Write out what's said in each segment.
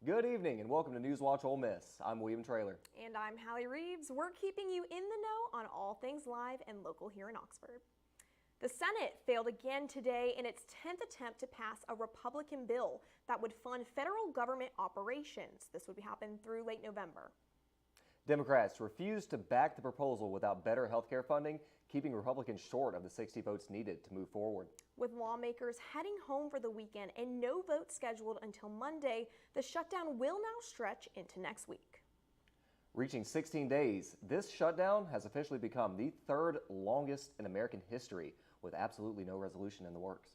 Good evening and welcome to NewsWatch Ole Miss. I'm William Traylor. And I'm Hallie Reeves. We're keeping you in the know on all things live and local here in Oxford. The Senate failed again today in its 10th attempt to pass a Republican bill that would fund federal government operations. This would happen through late November. Democrats refused to back the proposal without better health care funding, keeping Republicans short of the 60 votes needed to move forward. With lawmakers heading home for the weekend and no vote scheduled until Monday, the shutdown will now stretch into next week. Reaching 16 days, this shutdown has officially become the third longest in American history, with absolutely no resolution in the works.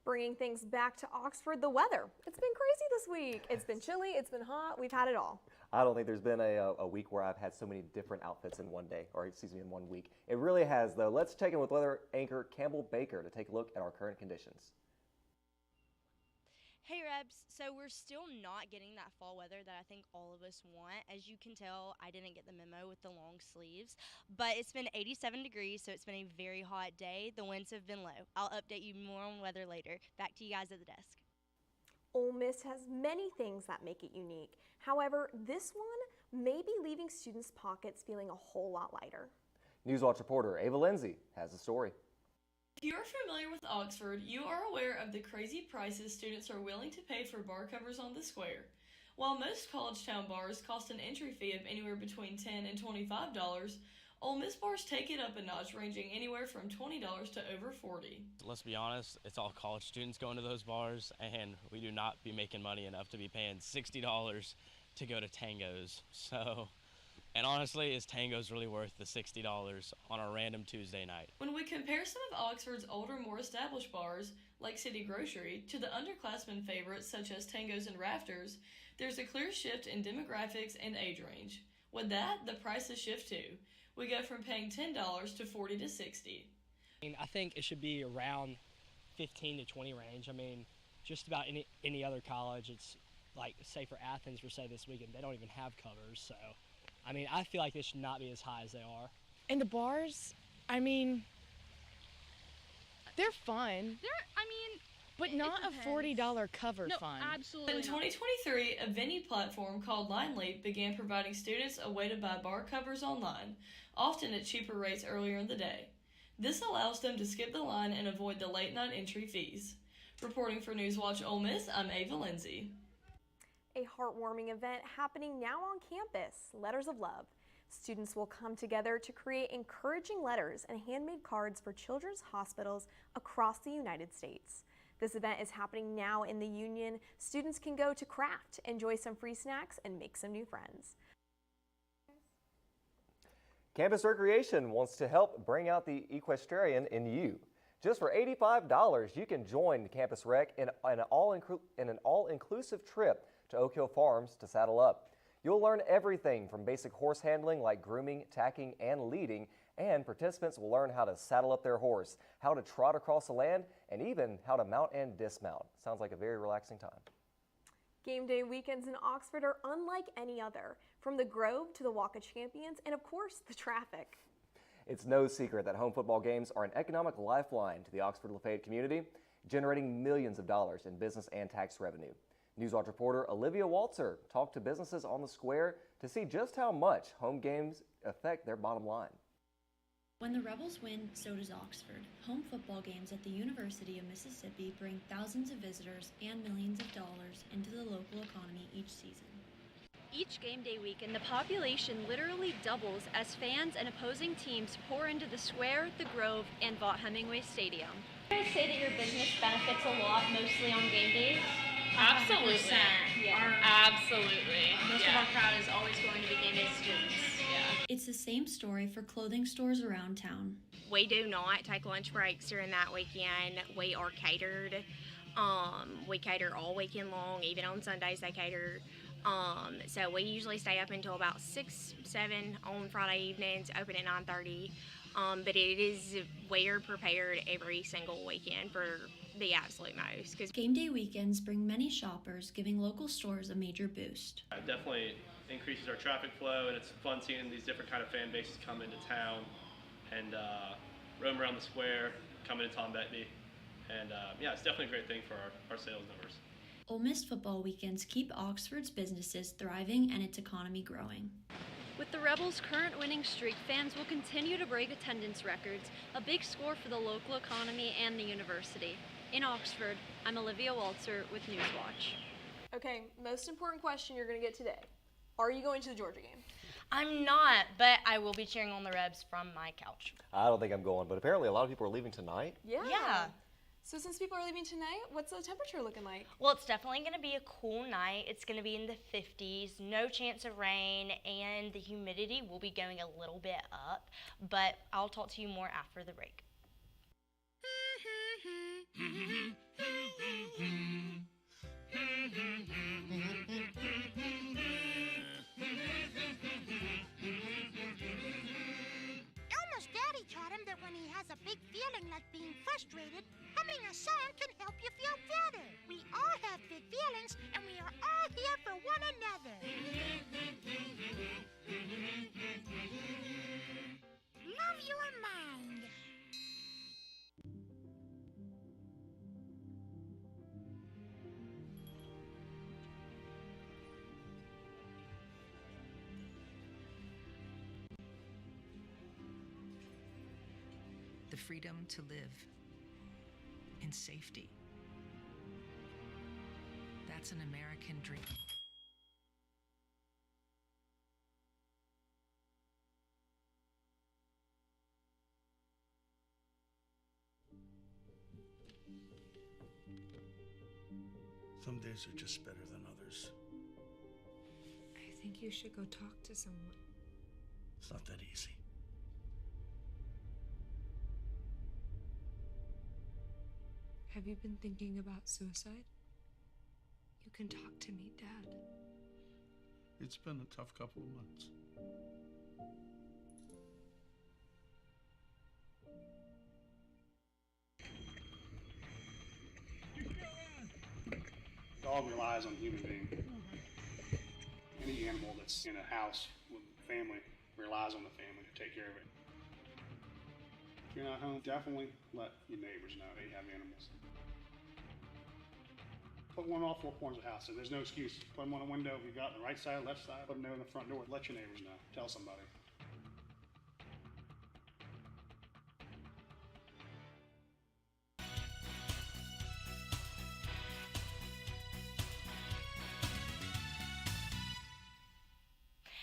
Bringing things back to Oxford, the weather. It's been crazy this week. It's been chilly, it's been hot, we've had it all. I don't think there's been a week where I've had so many different outfits in one day, or excuse me, in 1 week. It really has, though. Let's check in with weather anchor Campbell Baker to take a look at our current conditions. Hey Rebs, so we're still not getting that fall weather that I think all of us want. As you can tell, I didn't get the memo with the long sleeves, but it's been 87 degrees, so it's been a very hot day. The winds have been low. I'll update you more on weather later. Back to you guys at the desk. Ole Miss has many things that make it unique. However, this one may be leaving students' pockets feeling a whole lot lighter. NewsWatch reporter Ava Lindsay has a story. If you are familiar with Oxford, you are aware of the crazy prices students are willing to pay for bar covers on the square. While most college town bars cost an entry fee of anywhere between $10 and $25, Ole Miss bars take it up a notch, ranging anywhere from $20 to over $40. Let's be honest, it's all college students going to those bars, and we do not be making money enough to be paying $60 to go to Tango's. And honestly, is Tango's really worth the $60 on a random Tuesday night? When we compare some of Oxford's older, more established bars, like City Grocery, to the underclassmen favorites such as Tango's and Rafters, there's a clear shift in demographics and age range. With that, the prices shift too. We go from paying $10 to $40 to $60. I think it should be around 15 to 20 range. I mean, just about any other college, it's like, say for Athens, for say this weekend, they don't even have covers, so. I mean, I feel like they should not be as high as they are. And the bars, I mean, they're fun. But not a $40 cover fun. In 2023, a vending platform called Line Leap began providing students a way to buy bar covers online, often at cheaper rates earlier in the day. This allows them to skip the line and avoid the late-night entry fees. Reporting for NewsWatch Ole Miss, I'm Ava Lindsay. A heartwarming event happening now on campus, Letters of Love. Students will come together to create encouraging letters and handmade cards for children's hospitals across the United States. This event is happening now in the Union. Students can go to craft, enjoy some free snacks, and make some new friends. Campus Recreation wants to help bring out the equestrian in you. Just for $85, you can join Campus Rec in an all-inclusive trip to Oak Hill Farms to saddle up. You'll learn everything from basic horse handling like grooming, tacking, and leading, and participants will learn how to saddle up their horse, how to trot across the land, and even how to mount and dismount. Sounds like a very relaxing time. Game day weekends in Oxford are unlike any other, from the Grove to the Walk of Champions, and of course, the traffic. It's no secret that home football games are an economic lifeline to the Oxford-Lafayette community, generating millions of dollars in business and tax revenue. NewsWatch reporter Olivia Waltzer talked to businesses on the square to see just how much home games affect their bottom line. When the Rebels win, so does Oxford. Home football games at the University of Mississippi bring thousands of visitors and millions of dollars into the local economy each season. Each game day weekend, the population literally doubles as fans and opposing teams pour into the square, the Grove, and Vaught-Hemingway Stadium. I would say that your business benefits a lot, mostly on game days. Absolutely. Yeah. Absolutely. Most of our crowd is always going to be game day students. Yeah. It's the same story for clothing stores around town. We do not take lunch breaks during that weekend. We are catered. We cater all weekend long. Even on Sundays they cater. So we usually stay up until about 6, 7 on Friday evenings, open at 9:30. But we are prepared every single weekend for the absolute most. Game day weekends bring many shoppers, giving local stores a major boost. It definitely increases our traffic flow, and it's fun seeing these different kind of fan bases come into town and roam around the square, come into Tom Bettany. And yeah, it's definitely a great thing for our sales numbers. Ole Miss football weekends keep Oxford's businesses thriving and its economy growing. With the Rebels' current winning streak, fans will continue to break attendance records, a big score for the local economy and the university. In Oxford, I'm Olivia Waltzer with NewsWatch. Okay, most important question you're going to get today. Are you going to the Georgia game? I'm not, but I will be cheering on the Rebs from my couch. I don't think I'm going, but apparently a lot of people are leaving tonight. Yeah. So since people are leaving tonight, what's the temperature looking like? Well, it's definitely going to be a cool night. It's going to be in the 50s, no chance of rain, and the humidity will be going a little bit up. But I'll talk to you more after the break. Elmo's daddy taught him that when he has a big feeling like being frustrated, humming a song can help you feel better. We all have big feelings, and we are all here for one another. Love your mind. The freedom to live in safety. That's an American dream. Some days are just better than others. I think you should go talk to someone. It's not that easy. Have you been thinking about suicide? You can talk to me, Dad. It's been a tough couple of months. Dog relies on a human being. Any animal that's in a house with a family relies on the family to take care of it. If you're not home, definitely let your neighbors know that you have animals. Put one on all 4 corners of the house. If there's no excuse, put them on a window. If you've got the right side, left side, put them there in the front door. Let your neighbors know. Tell somebody.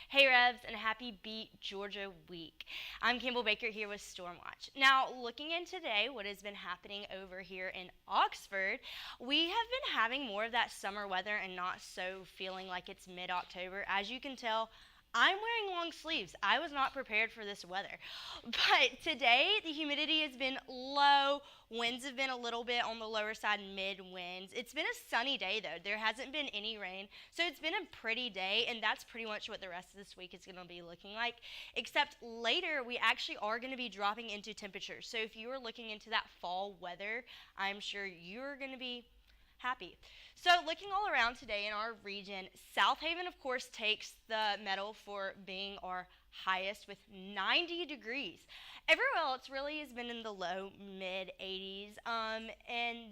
Hey Revs, and happy Beat Georgia Week. I'm Campbell Baker here with Stormwatch. Now, looking in today, what has been happening over here in Oxford, we have been having more of that summer weather and not so feeling like it's mid-October. As you can tell, I'm wearing long sleeves. I was not prepared for this weather. But today, the humidity has been low. Winds have been a little bit on the lower side, mid-winds. It's been a sunny day, though. There hasn't been any rain. So it's been a pretty day, and that's pretty much what the rest of this week is going to be looking like. Except later, we actually are going to be dropping into temperatures. So if you are looking into that fall weather, I'm sure you're going to be happy. So looking all around today in our region, South Haven, of course, takes the medal for being our highest with 90 degrees. Everywhere else really has been in the low mid 80s. And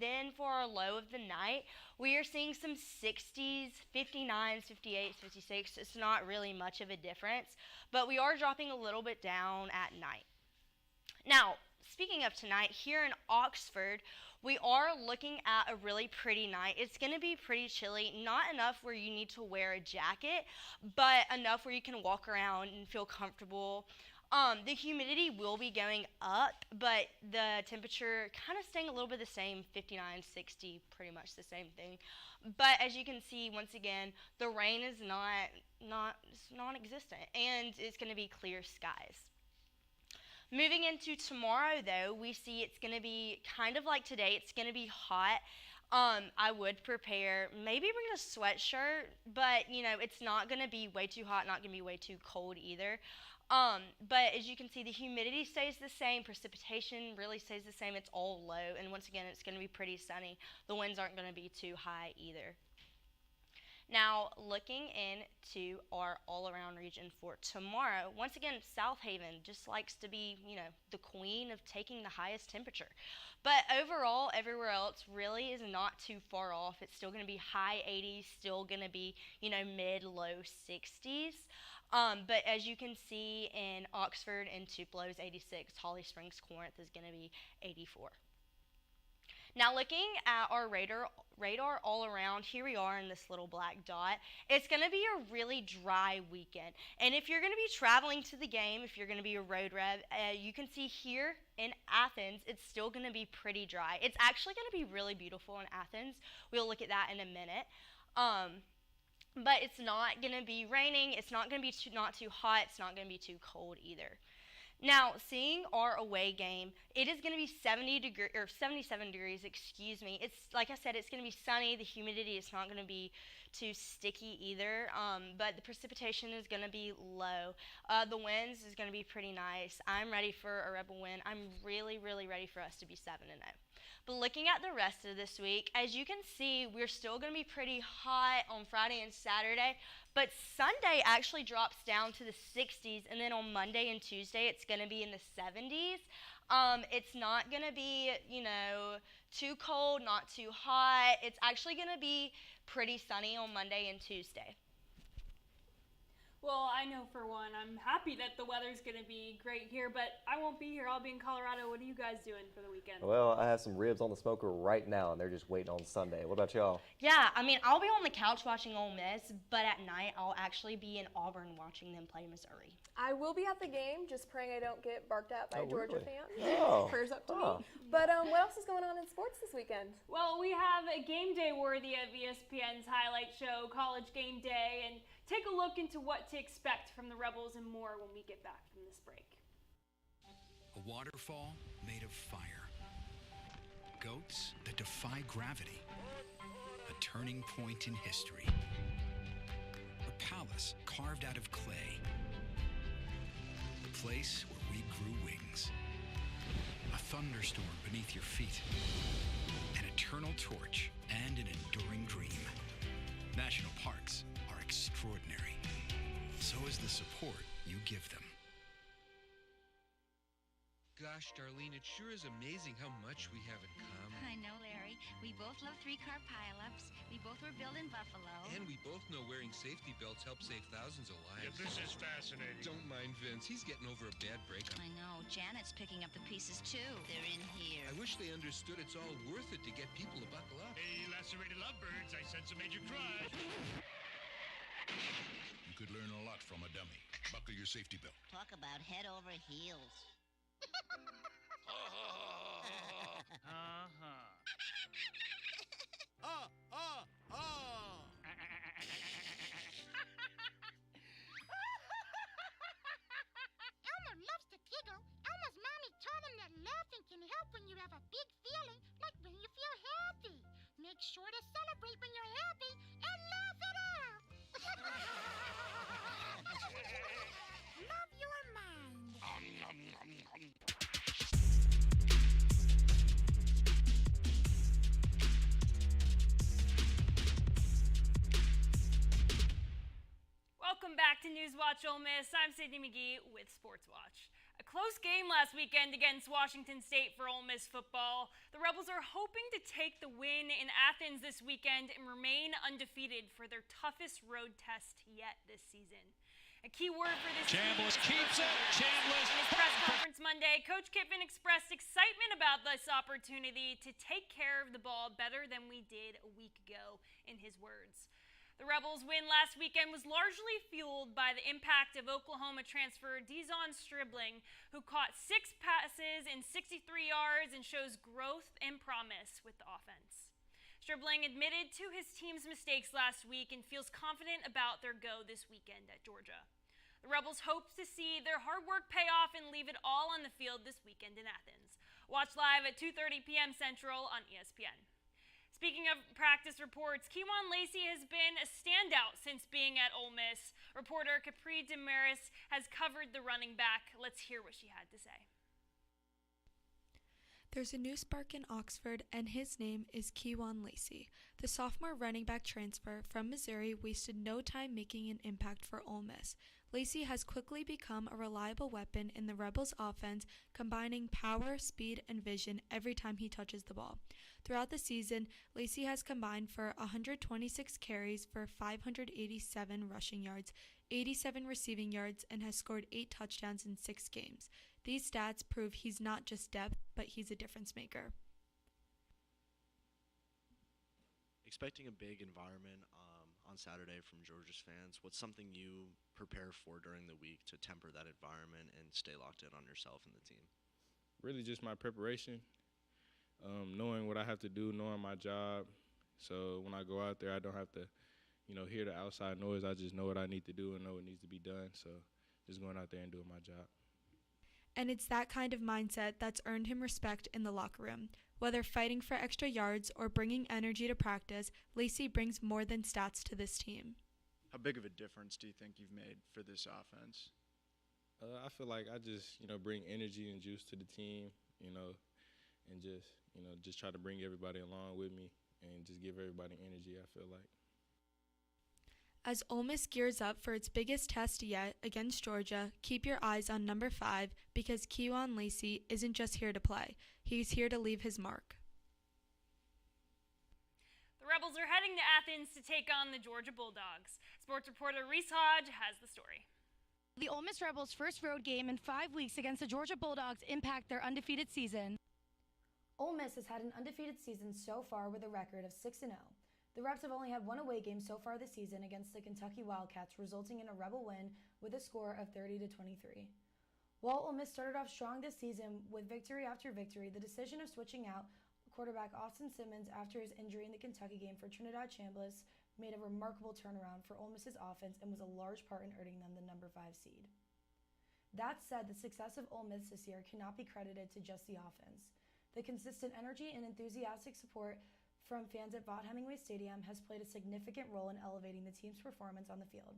then for our low of the night, we are seeing some 60s, 59s, 58s, 56. It's not really much of a difference, but we are dropping a little bit down at night. Now, speaking of tonight, here in Oxford, we are looking at a really pretty night. It's going to be pretty chilly, not enough where you need to wear a jacket, but enough where you can walk around and feel comfortable. The humidity will be going up, but the temperature kind of staying a little bit the same, 59, 60, pretty much the same thing. But as you can see, once again, the rain is non-existent, and it's going to be clear skies. Moving into tomorrow, though, we see it's going to be kind of like today. It's going to be hot. I would prepare, maybe bring a sweatshirt, but, you know, it's not going to be way too hot, not going to be way too cold either. But as you can see, the humidity stays the same. Precipitation really stays the same. It's all low. And once again, it's going to be pretty sunny. The winds aren't going to be too high either. Now, looking into our all-around region for tomorrow, once again, South Haven just likes to be, the queen of taking the highest temperature. But overall, everywhere else really is not too far off. It's still going to be high 80s, still going to be, mid-low 60s. But as you can see in Oxford and Tupelo's 86, Holly Springs, Corinth is going to be 84. Now looking at our radar all around, here we are in this little black dot. It's going to be a really dry weekend. And if you're going to be traveling to the game, if you're going to be a road rev, you can see here in Athens, it's still going to be pretty dry. It's actually going to be really beautiful in Athens. We'll look at that in a minute. But it's not going to be raining. It's not going to be not too hot. It's not going to be too cold either. Now, seeing our away game, it is going to be 77 degrees, It's, like I said, it's going to be sunny. The humidity is not going to be too sticky either, but the precipitation is going to be low. The winds is going to be pretty nice. I'm ready for a Rebel win. I'm really, really ready for us to be 7-0. But looking at the rest of this week, as you can see, we're still going to be pretty hot on Friday and Saturday, but Sunday actually drops down to the 60s, and then on Monday and Tuesday, it's going to be in the 70s. It's not going to be, too cold, not too hot. It's actually going to be pretty sunny on Monday and Tuesday. Well, I know for one, I'm happy that the weather's going to be great here, but I won't be here. I'll be in Colorado. What are you guys doing for the weekend? Well, I have some ribs on the smoker right now, and they're just waiting on Sunday. What about y'all? Yeah, I'll be on the couch watching Ole Miss, but at night I'll actually be in Auburn watching them play Missouri. I will be at the game, just praying I don't get barked at by Georgia fans. Oh. Prayers up to me. But what else is going on in sports this weekend? Well, we have a game day worthy of ESPN's highlight show, College Game Day, and take a look into what to expect from the Rebels and more when we get back from this break. A waterfall made of fire. Goats that defy gravity. A turning point in history. A palace carved out of clay. A place where we grew wings. A thunderstorm beneath your feet. An eternal torch and an enduring dream. National parks are extraordinary. So is the support you give them. Gosh, Darlene, it sure is amazing how much we have in common. I know, Larry. We both love three-car pileups. We both were built in Buffalo. And we both know wearing safety belts help save thousands of lives. Yeah, this is fascinating. Don't mind Vince. He's getting over a bad breakup. I know. Janet's picking up the pieces, too. They're in here. I wish they understood it's all worth it to get people to buckle up. Hey, lacerated lovebirds, I sense a major crush. You could learn a lot from a dummy. Buckle your safety belt. Talk about head over heels. Elmer loves to giggle. Elmer's mommy taught him that laughing can help when you have a big feeling, like when you feel happy. Make sure to celebrate when you're happy and laugh it out. Love your mind. Welcome back to NewsWatch Ole Miss. I'm Sydney McGee with Sports Watch. A close game last weekend against Washington State for Ole Miss football. The Rebels are hoping to take the win in Athens this weekend and remain undefeated for their toughest road test yet this season. A key word for this Chambliss keeps it. Chambliss. In his press conference Monday, Coach Kiffin expressed excitement about this opportunity to take care of the ball better than we did a week ago, in his words. The Rebels' win last weekend was largely fueled by the impact of Oklahoma transfer Dizon Stribling, who caught 6 passes in 63 yards and shows growth and promise with the offense. Stribling admitted to his team's mistakes last week and feels confident about their go this weekend at Georgia. The Rebels hope to see their hard work pay off and leave it all on the field this weekend in Athens. Watch live at 2:30 p.m. Central on ESPN. Speaking of practice reports, Kewan Lacey has been a standout since being at Ole Miss. Reporter Capri Damaris has covered the running back. Let's hear what she had to say. There's a new spark in Oxford, and his name is Kewan Lacey. The sophomore running back transfer from Missouri wasted no time making an impact for Ole Miss. Lacey has quickly become a reliable weapon in the Rebels' offense, combining power, speed, and vision every time he touches the ball. Throughout the season, Lacey has combined for 126 carries for 587 rushing yards, 87 receiving yards, and has scored 8 touchdowns in 6 games. These stats prove he's not just depth, but he's a difference maker. Expecting a big environment on Saturday from Georgia's fans, what's something you prepare for during the week to temper that environment and stay locked in on yourself and the team? Really just my preparation, knowing what I have to do, knowing my job. So when I go out there, I don't have to, hear the outside noise. I just know what I need to do and know what needs to be done. So just going out there and doing my job. And it's that kind of mindset that's earned him respect in the locker room. Whether fighting for extra yards or bringing energy to practice, Lacey brings more than stats to this team. How big of a difference do you think you've made for this offense? I feel like I just, bring energy and juice to the team, and just try to bring everybody along with me and just give everybody energy, I feel like. As Ole Miss gears up for its biggest test yet against Georgia, keep your eyes on number 5 because Kewan Lacey isn't just here to play. He's here to leave his mark. The Rebels are heading to Athens to take on the Georgia Bulldogs. Sports reporter Reese Hodge has the story. The Ole Miss Rebels' first road game in 5 weeks against the Georgia Bulldogs impact their undefeated season. Ole Miss has had an undefeated season so far with a record of 6-0. The Rebs have only had one away game so far this season against the Kentucky Wildcats, resulting in a Rebel win with a score of 30-23. While Ole Miss started off strong this season with victory after victory, the decision of switching out quarterback Austin Simmons after his injury in the Kentucky game for Trinidad Chambliss made a remarkable turnaround for Ole Miss's offense and was a large part in earning them the number 5 seed. That said, the success of Ole Miss this year cannot be credited to just the offense. The consistent energy and enthusiastic support from fans at Vaught Hemingway Stadium has played a significant role in elevating the team's performance on the field.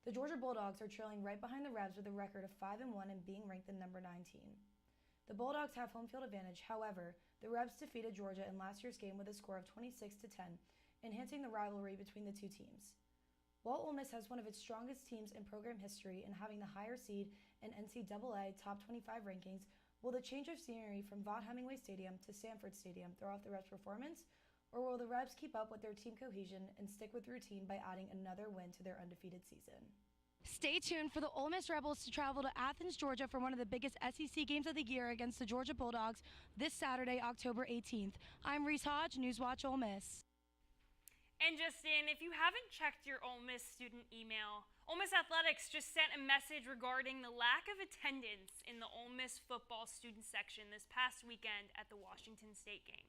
The Georgia Bulldogs are trailing right behind the Rebs with a record of 5-1 and being ranked the number 9 team. The Bulldogs have home field advantage. However, the Rebs defeated Georgia in last year's game with a score of 26-10, enhancing the rivalry between the two teams. While Ole Miss has one of its strongest teams in program history and having the higher seed in NCAA top 25 rankings, will the change of scenery from Vaught Hemingway Stadium to Sanford Stadium throw off the Rebs' performance, or will the Rebs keep up with their team cohesion and stick with routine by adding another win to their undefeated season? Stay tuned for the Ole Miss Rebels to travel to Athens, Georgia for one of the biggest SEC games of the year against the Georgia Bulldogs this Saturday, October 18th. I'm Reese Hodge, NewsWatch Ole Miss. And just in, if you haven't checked your Ole Miss student email, Ole Miss Athletics just sent a message regarding the lack of attendance in the Ole Miss football student section this past weekend at the Washington State game.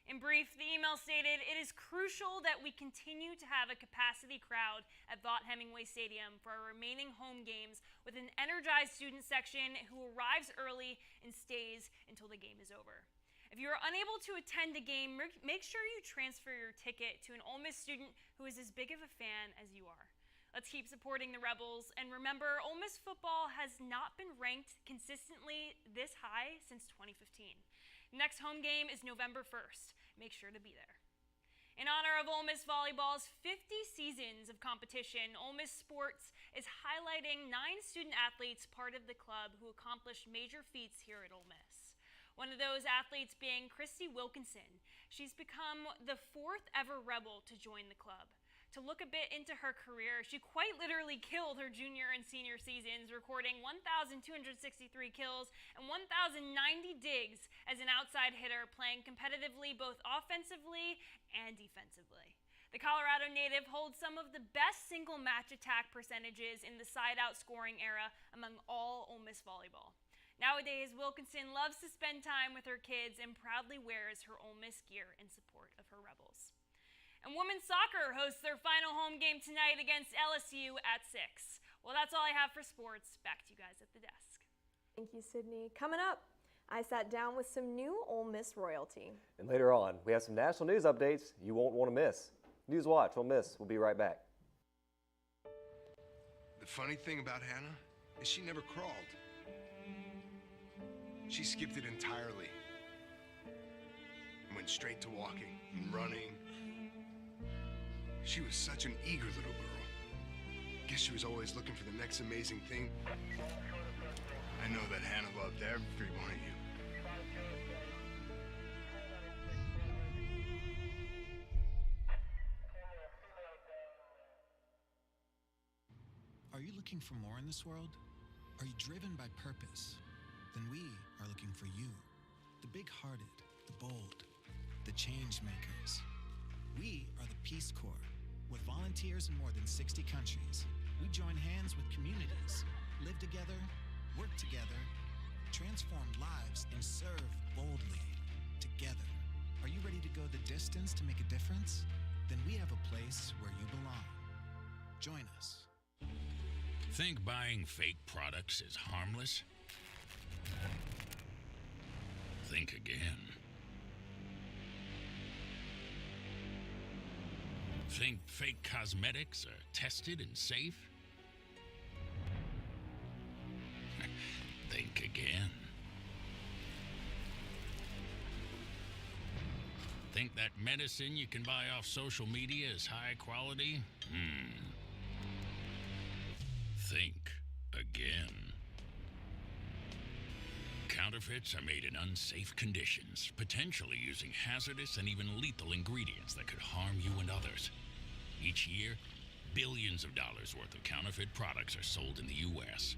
In brief, the email stated, "It is crucial that we continue to have a capacity crowd at Vaught Hemingway Stadium for our remaining home games with an energized student section who arrives early and stays until the game is over. If you are unable to attend a game, make sure you transfer your ticket to an Ole Miss student who is as big of a fan as you are. Let's keep supporting the Rebels, and remember, Ole Miss football has not been ranked consistently this high since 2015. Next home game is November 1st. Make sure to be there." In honor of Ole Miss volleyball's 50 seasons of competition, Ole Miss Sports is highlighting 9 student athletes part of the club who accomplished major feats here at Ole Miss. One of those athletes being Christy Wilkinson. She's become the 4th ever Rebel to join the club. To look a bit into her career, she quite literally killed her junior and senior seasons, recording 1,263 kills and 1,090 digs as an outside hitter, playing competitively both offensively and defensively. The Colorado native holds some of the best single match attack percentages in the side-out scoring era among all Ole Miss volleyball. Nowadays, Wilkinson loves to spend time with her kids and proudly wears her Ole Miss gear in support of her Rebels. And women's soccer hosts their final home game tonight against LSU at 6. Well, that's all I have for sports. Back to you guys at the desk. Thank you, Sydney. Coming up, I sat down with some new Ole Miss royalty. And later on, we have some national news updates you won't want to miss. NewsWatch Ole Miss will be right back. The funny thing about Hannah is she never crawled. She skipped it entirely. went straight to walking and running. She was such an eager little girl. Guess she was always looking for the next amazing thing. I know that Hannah loved every one of you. Are you looking for more in this world? Are you driven by purpose? Then we are looking for you. The big-hearted, the bold, the change makers. We are the Peace Corps. With volunteers in more than 60 countries, we join hands with communities, live together, work together, transform lives, and serve boldly together. Are you ready to go the distance to make a difference? Then we have a place where you belong. Join us. Think buying fake products is harmless? Think again. Think fake cosmetics are tested and safe? Think again. Think that medicine you can buy off social media is high quality? Think again. Counterfeits are made in unsafe conditions, potentially using hazardous and even lethal ingredients that could harm you and others. Each year, billions of dollars worth of counterfeit products are sold in the U.S.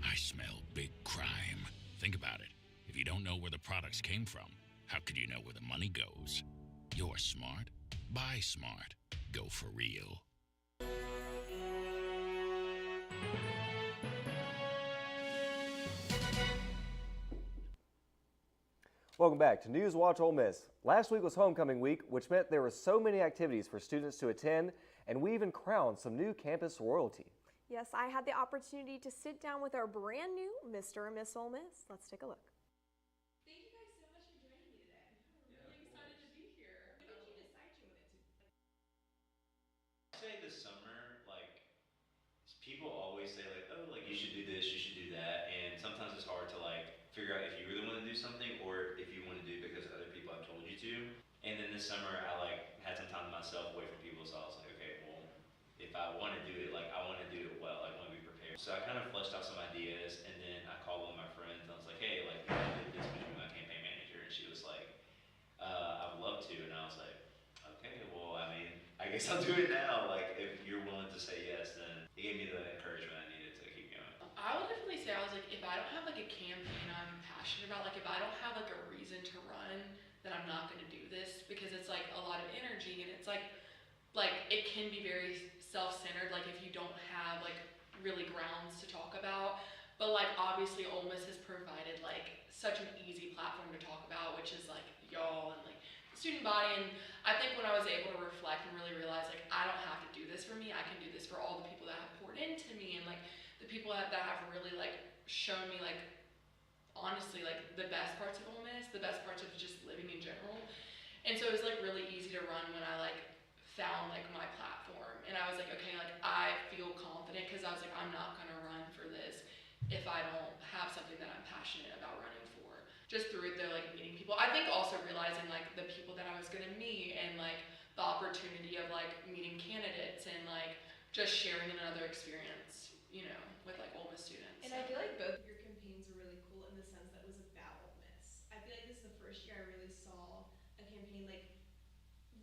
I smell big crime. Think about it. If you don't know where the products came from, how could you know where the money goes? You're smart. Buy smart. Go for real. Welcome back to NewsWatch Ole Miss. Last week was homecoming week, which meant there were so many activities for students to attend, and we even crowned some new campus royalty. Yes, I had the opportunity to sit down with our brand new Mr. and Miss Ole Miss. Let's take a look. Thank you guys so much for joining me today. I'm really excited to be here. When did you decide you wanted to? I'd say this summer, people always say oh, you should do this, you should do that, and sometimes it's hard to figure out if you really want to do something or if you want to do it because other people have told you to. And then this summer, I had some time to myself away from people, so I was like, okay, well, if I want to do it, I want to do it well, I want to be prepared. So I kind of fleshed out some ideas, and then I called one of my friends, and I was like, hey, I did this between my campaign manager, and she was like, I would love to, and I was like, okay, well, I guess I'll do it now. If you're willing to say yes, then it gave me the encouragement I needed to keep going. I would definitely say, I was like, if I don't have a campaign I'm passionate about, if I don't have a reason to run, then I'm not going to do this, because it's a lot of energy, and it's it can be very self-centered, if you don't have really grounds to talk about. But obviously Ole Miss has provided such an easy platform to talk about, which is y'all and the student body. And I think when I was able to reflect and really realize I don't have to do this for me, I can do this for all the people that have poured into me, and the people that have really shown me honestly the best parts of Ole Miss, the best parts of just living in general. And so it was really easy to run when I found my platform, and I was like, okay, I feel confident, because I was like, I'm not gonna run for this if I don't have something that I'm passionate about running for. Just through it, they're meeting people. I think also realizing the people that I was gonna meet, and the opportunity of meeting candidates, and just sharing another experience, with Ole Miss students. And I feel both of your campaigns were really cool in the sense that it was about Ole Miss. I feel this is the first year I really saw a campaign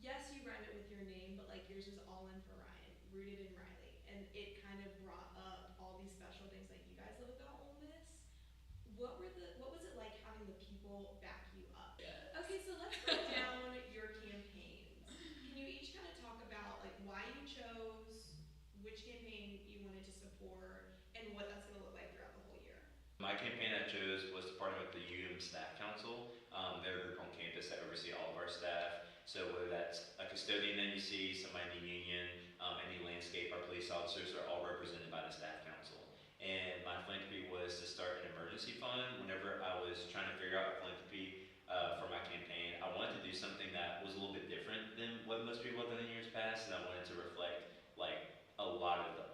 yes, you rhyme it with your name, but yours was all in for Ryan, rooted in Riley, and it kind of brought up all these special things that you guys love about Ole Miss. What was it like having the people back you up? Yes. Okay, so let's break down your campaigns. Can you each kind of talk about why you chose, which campaign you wanted to support, and what that's going to look like throughout the whole year? My campaign I chose was to partner with the Staff Council. They're a group on campus that oversee all of our staff. So whether that's a custodian that you see, somebody in the union, any landscape, our police officers are all represented by the Staff Council. And my philanthropy was to start an emergency fund. Whenever I was trying to figure out a philanthropy for my campaign, I wanted to do something that was a little bit different than what most people have done in years past, and I wanted to reflect a lot of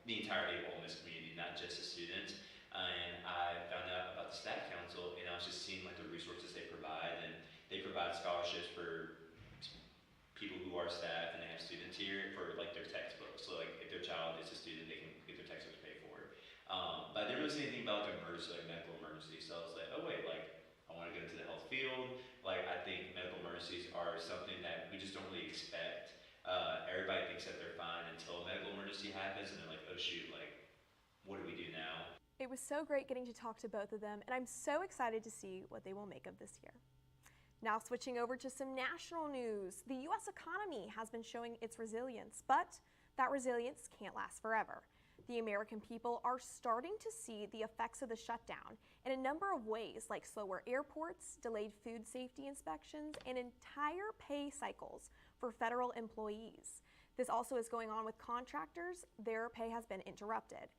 the entirety of Ole Miss community, not just the students. and I found out about the staff council, and I was just seeing like the resources they provide, and they provide scholarships for people who are staff, and they have students here for like their textbooks. So like if their child is a student, they can get their textbooks paid for. But I didn't really see anything about like emergency, like medical emergency. So I was like, oh wait, like I want to get into the health field. Like I think medical emergencies are something that we just don't really expect. Everybody thinks that they're fine until a medical emergency happens, and they're like, oh shoot, like what do we do now? It was so great getting to talk to both of them, and I'm so excited to see what they will make of this year. Now switching over to some national news. The U.S. economy has been showing its resilience, but that resilience can't last forever. The American people are starting to see the effects of the shutdown in a number of ways, like slower airports, delayed food safety inspections, and entire pay cycles for federal employees. This also is going on with contractors. Their pay has been interrupted.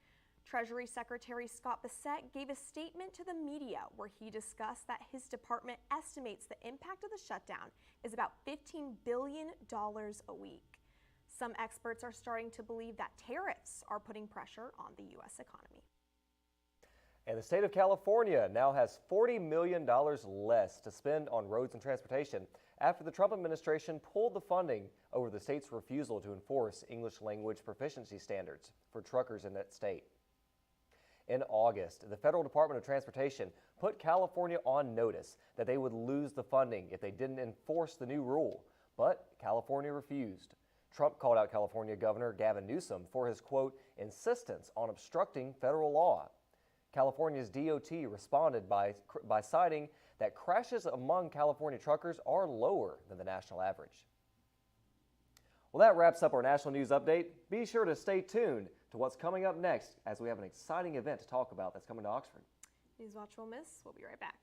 Treasury Secretary Scott Bessent gave a statement to the media where he discussed that his department estimates the impact of the shutdown is about $15 billion a week. Some experts are starting to believe that tariffs are putting pressure on the U.S. economy. And the state of California now has $40 million less to spend on roads and transportation after the Trump administration pulled the funding over the state's refusal to enforce English language proficiency standards for truckers in that state. In August, the Federal Department of Transportation put California on notice that they would lose the funding if they didn't enforce the new rule, but California refused. Trump called out California Governor Gavin Newsom for his, quote, insistence on obstructing federal law. California's DOT responded by citing that crashes among California truckers are lower than the national average. Well, that wraps up our national news update. Be sure to stay tuned to what's coming up next as we have an exciting event to talk about that's coming to Oxford. NewsWatch Ole Miss, we'll be right back.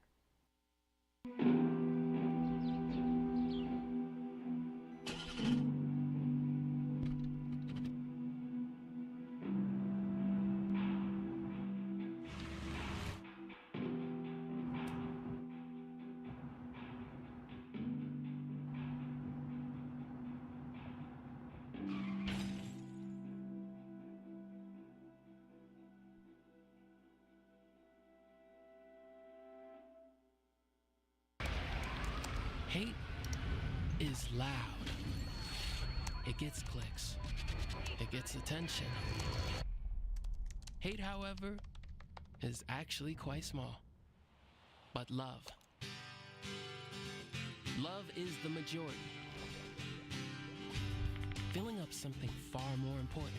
Hate is loud. It gets clicks. It gets attention. Hate, however, is actually quite small. But love. Love is the majority. Filling up something far more important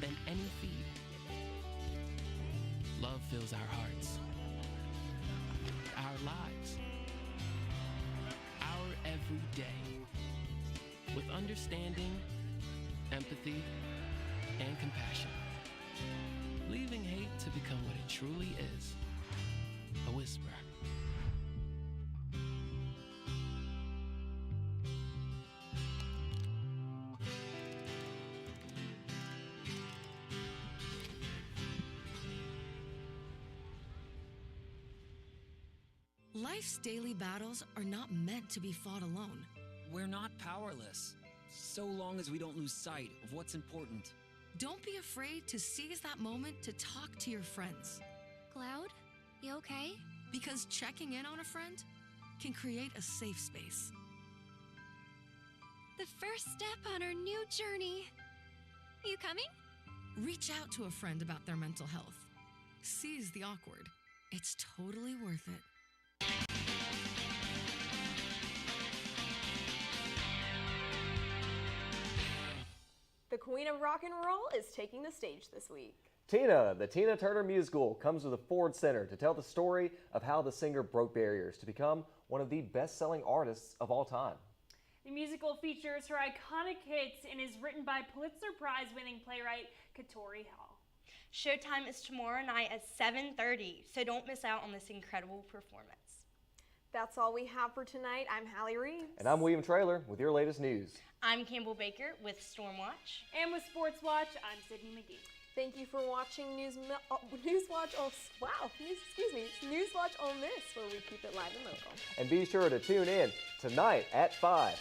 than any feed. Love fills our hearts, our lives, our every day with understanding, empathy, and compassion, leaving hate to become what it truly is, a whisper. Life's daily battles are not meant to be fought alone. We're not powerless, so long as we don't lose sight of what's important. Don't be afraid to seize that moment to talk to your friends. Cloud, you okay? Because checking in on a friend can create a safe space. The first step on our new journey. You coming? Reach out to a friend about their mental health. Seize the awkward. It's totally worth it. The Queen of Rock and Roll is taking the stage this week. Tina, the Tina Turner musical, comes to the Ford Center to tell the story of how the singer broke barriers to become one of the best-selling artists of all time. The musical features her iconic hits and is written by Pulitzer Prize-winning playwright Katori Hall. Showtime is tomorrow night at 7:30, so don't miss out on this incredible performance. That's all we have for tonight. I'm Hallie Reeves. And I'm William Traylor with your latest news. I'm Campbell Baker with Stormwatch. And with Sports Watch, I'm Sydney McGee. Thank you for watching NewsWatch Ole Miss, where we keep it live and local. And be sure to tune in tonight at 5